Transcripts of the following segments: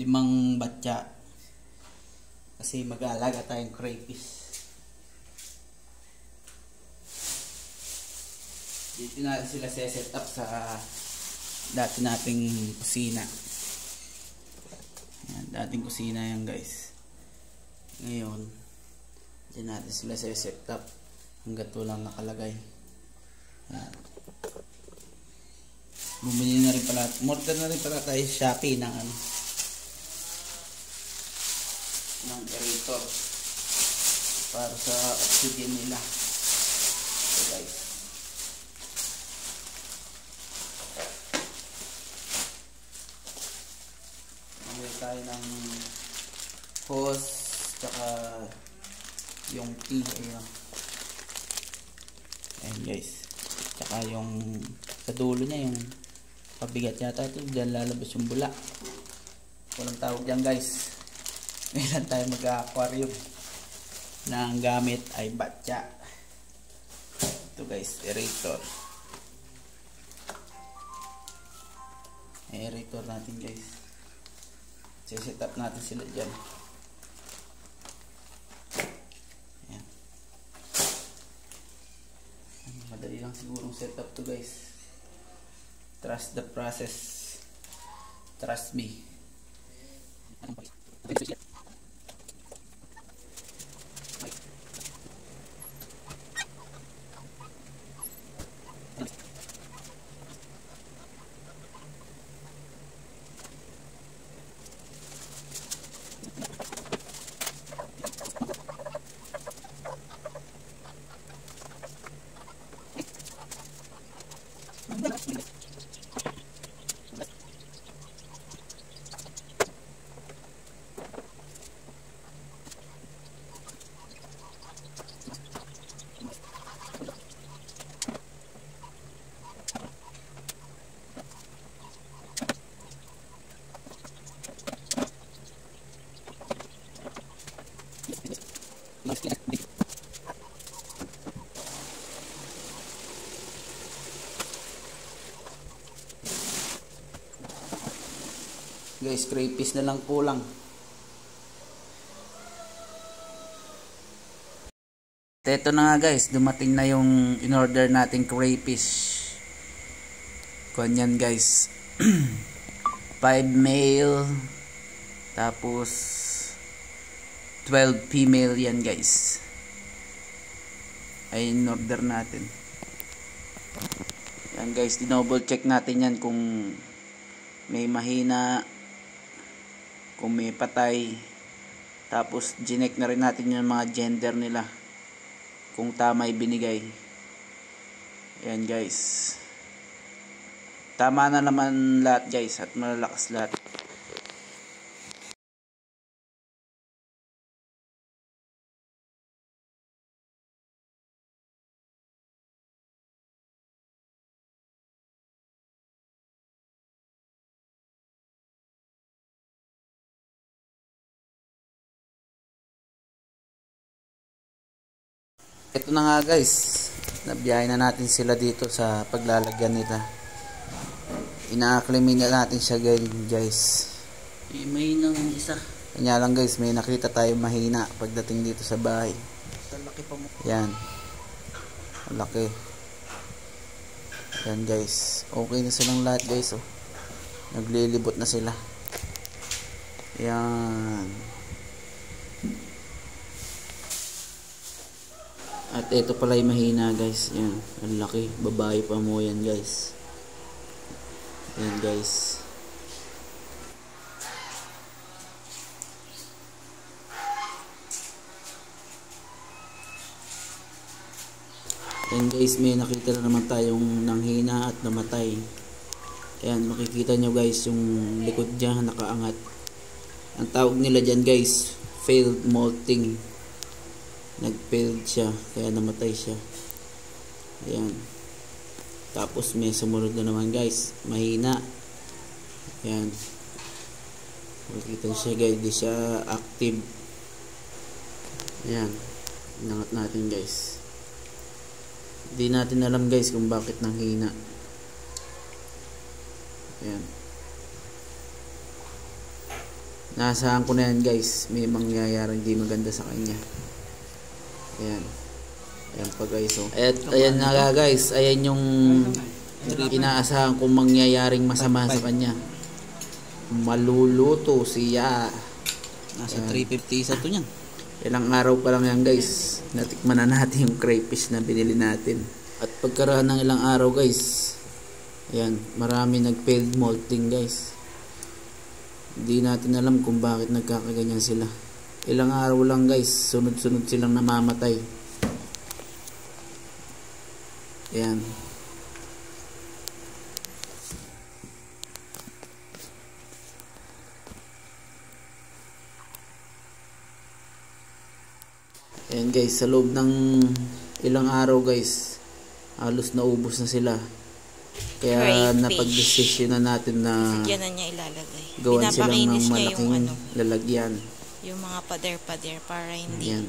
5 batya. Kasi mag-aalaga tayong crayfish. Dito natin sila set up sa dati nating kusina. Ayan, dating kusina yan guys. Ngayon, dyan natin sila set up. Hanggat walang nakalagay. Ayan. Bumili na rin pala. Order na rin pala tayo sa Shopee ng aerator para sa oxygen nila. So guys, bumili tayo ng hose tsaka yung tea. Ayan guys, tsaka yung sa dulo niya yung pabigat yata ito, dyan lalabas yung bula. Walang tawag dyan guys. Ngayon tayo mag-aquarium na ang gamit ay batya. Ito guys, aerator. Aerator natin guys. Set up natin sila dyan. Ayan. Madali lang sigurong setup to guys. Trust the process. Trust me. Guys, crayfish na lang kulang. Ito na nga guys, dumating na yung in-order nating crayfish. Ganyan guys. 5 male tapos 12 female yan guys. Ay in-order natin. Yan guys, dinoble check natin yan kung may mahina, kung may patay. Tapos gineck na rin natin yung mga gender nila, kung tama ay binigay. Ayan guys, tama na naman lahat guys at malalakas lahat. Ito na nga guys, nabiyahin na natin sila dito sa paglalagyan nila. Ina-acclimate na natin siya guys. May nang isa. Kanya lang guys, may nakita tayo mahina pagdating dito sa bahay. Laki pa mo. Yan. Laki. Yan guys. Okay na silang lahat guys. Oh. Naglilibot na sila. Yan. At ito pala yung mahina guys. Yan. Ang laki. Babae pa mo yan guys. Yan guys. Yan guys. May nakita na naman tayong nanghina at namatay. Ayan. Makikita nyo guys yung likod niya nakaangat. Ang tawag nila dyan guys, failed molting. Nag-failed siya, kaya namatay siya. Ayan. Tapos may sumunod na naman guys, mahina. Ayan. Makikita siya guys, di siya active. Ayan. Inangat natin guys. Di natin alam guys kung bakit nanghina. Ayan. Naasahan ko na yan guys, may mangyayari hindi maganda sa kanya. Ayan. Ayan pa guys, oh. At ayan na guys, ayan yung inaasahan kong mangyayaring masama sa kanya. Maluluto siya. Nasa 350 isa to niyan. Ilang araw pa lang yan guys, natikman na natin yung crayfish na binili natin. At pagkaraan ng ilang araw guys, ayan, marami nag-failed molting guys. Hindi natin alam kung bakit nagkakaganyan sila. Ilang araw lang guys, sunod-sunod silang namamatay. Ayan. Ayan guys, sa loob ng ilang araw guys, halos naubos na sila. Kaya napag-decision na natin na yan na niya ilalagay. gawan silang ng Pinapakinis niya malaking yung lalagyan. yung mga pader-pader para hindi Ayan.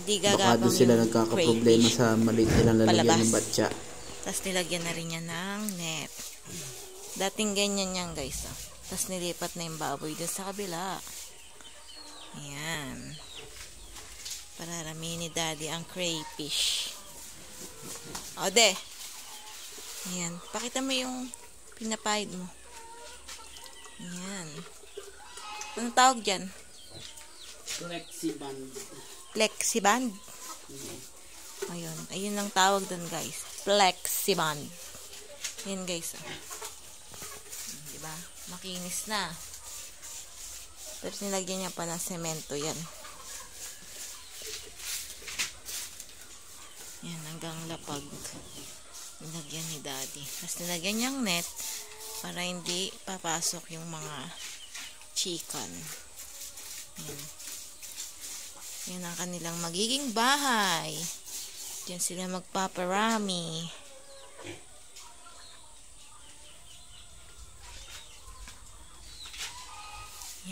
hindi Baka gagabang doon sila yung nagkakaproblema crayfish. sa maliit nilang lalagyan Palabas. ng batya. Tapos nilagyan na rin niya ng net. Dating ganyan yan guys. Oh. Tapos nilipat na yung baboy doon sa kabila. Ayan. Pararami ni Daddy ang crayfish. O de. Ayan. Pakita mo yung pinapahid mo. Ayan. Anong tawag dyan? Flexiband. Flexiband? Ayun. Ayun ang tawag doon guys. Flexiband. Ayan guys. Oh. Diba? Makinis na. Tapos nilagyan niya pa ng semento yan. Yan, hanggang lapag. Nilagyan ni Daddy. Tapos nilagyan niyang net para hindi papasok yung mga chicken. Yan. Yan ang kanilang magiging bahay. Diyan sila magpaparami.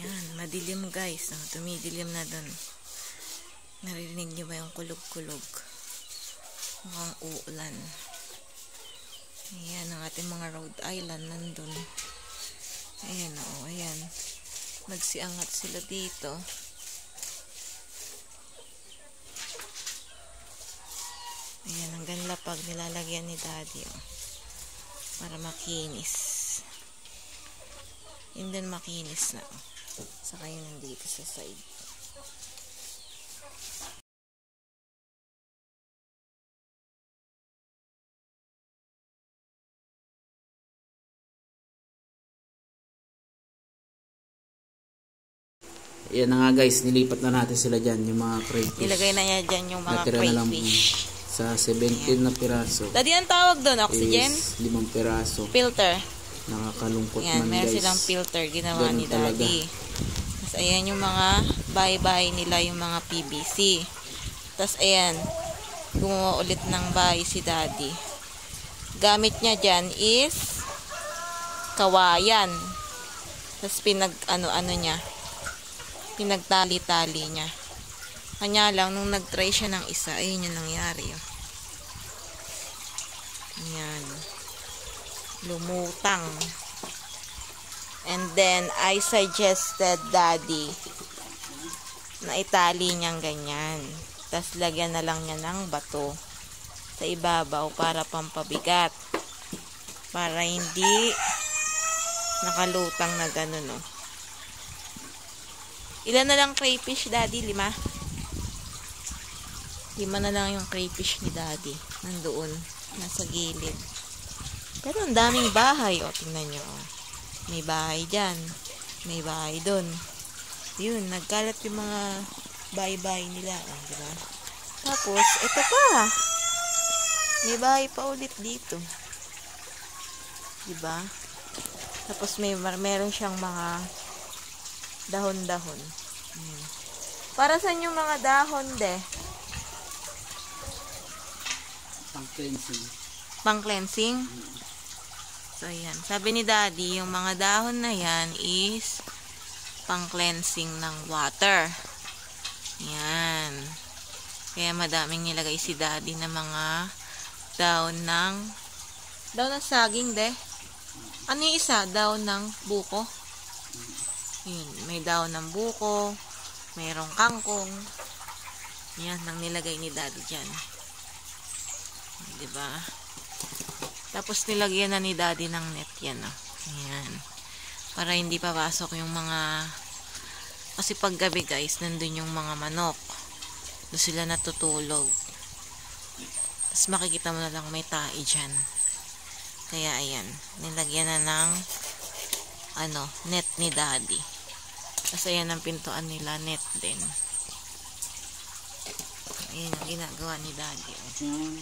Yan, madilim guys. Oh, tumidilim na dun. Narinig niyo ba yung kulog-kulog? Mukhang uulan. Ayan, ang ating mga Rhode Island nandun. Ayan, o, ayan. Nagsiangat sila dito. Ayan, hanggang lapag nilalagyan ni Daddy, o. Para makinis. Yun din makinis na, o. Saka yun nandito sa side. Ayan na nga guys, nilipat na natin sila dyan, yung mga crayfish. Ilagay na niya dyan yung mga Natira na lang crayfish. sa 17 na piraso. Daddy, ang tawag doon? Oxygen? Is 5 piraso. Filter. Nakakalungkot Yan, man meron guys. silang filter ginawa Ganun ni Daddy. talaga. Tapos ayan yung mga bahay-bahay nila, yung mga PVC. Tapos ayan, gumawa ulit ng bahay si Daddy. Gamit niya dyan is kawayan. Tapos pinag-ano-ano niya. Pinagtali-tali niya. Kanya lang, nung nag-try siya ng isa, ayun yung nangyari. Oh. Ayan. Lumutang. And then, I suggested Daddy na itali niyang ganyan. Tapos, lagyan na lang niya ng bato sa ibabaw para pampabigat. Para hindi nakalutang na gano'n, no? Ilan na lang crayfish, Daddy? 5? 5 na lang yung crayfish ni Daddy. Nandoon. Nasa gilid. Pero ang daming bahay. O, tingnan nyo. O. May bahay dyan. May bahay dun. Yun, nagkalat yung mga bahay-bahay nila. O, diba? Tapos, ito pa. May bahay pa ulit dito. Diba? Tapos, meron siyang mga dahon-dahon. Para saan yung mga dahon, de? Pang-cleansing. Pang-cleansing? So, ayan. Sabi ni Daddy, yung mga dahon na yan is pang-cleansing ng water. Yan. Kaya madaming nilagay si Daddy na mga daon ng saging, de? Ano yung isa? Daon ng buko? Yun, may daon ng buko, mayroong kangkong. Yan, nang nilagay ni Daddy dyan. Diba? Tapos nilagyan na ni Daddy ng net yan, oh. Ayan. Para hindi papasok yung mga... Kasi pag gabi guys, nandun yung mga manok. Doon sila natutulog. Tapos makikita mo na lang may tae dyan. Kaya ayan, nilagyan na ng net ni Daddy. Tapos ayan ang pintuan nila, net din. Ayan ang ginagawa ni Daddy. Ayan.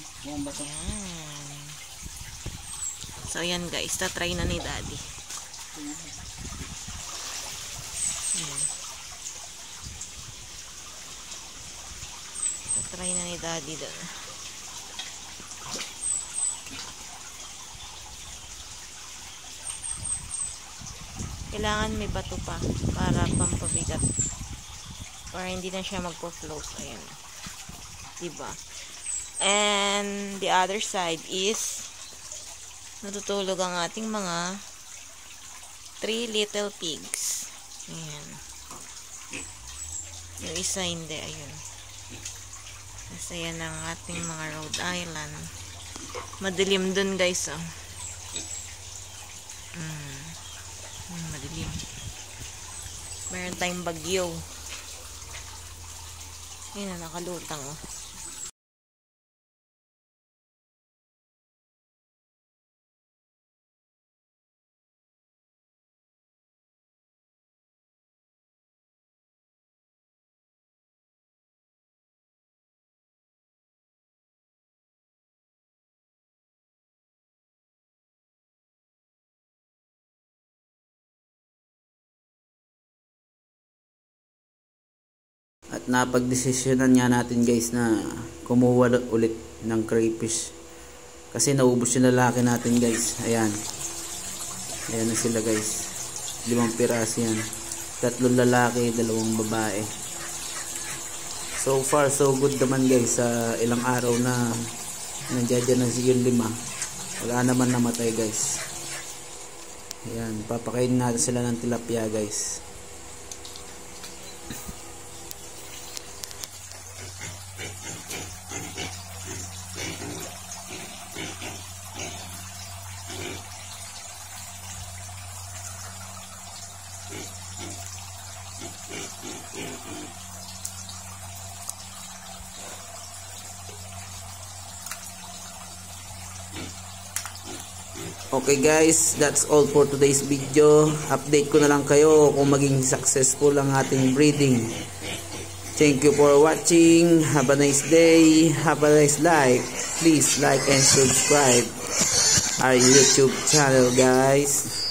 So ayan guys, tatry na ni Daddy. Ayan. Tatry na ni Daddy doon. Kailangan may bato pa para pampabigat. Para hindi na siya magpo-float. Ayan. Diba? And the other side is natutulog ang ating mga 3 little pigs. Ayan. Yung isa hindi. Ayun. Kasi yan ang ating mga Rhode Island. Madilim dun guys. Oh. Madilim. Meron tayong bagyo. Ayun na, nakalutang oh. At napagdesisyonan nga natin guys na kumuha ulit ng crayfish. Kasi naubos yung lalaki natin guys. Ayan. Ayan na sila guys. 5 piraso yan. 3 lalaki, 2 babae. So far so good naman guys. Sa ilang araw na nandiyan na yung 5. Wala naman namatay guys. Ayan. Papakain natin sila ng tilapia guys. Okay guys, that's all for today's video. Update ko na lang kayo kung maging successful ang ating breeding. Thank you for watching. Have a nice day. Have a nice life. Please like and subscribe our YouTube channel guys.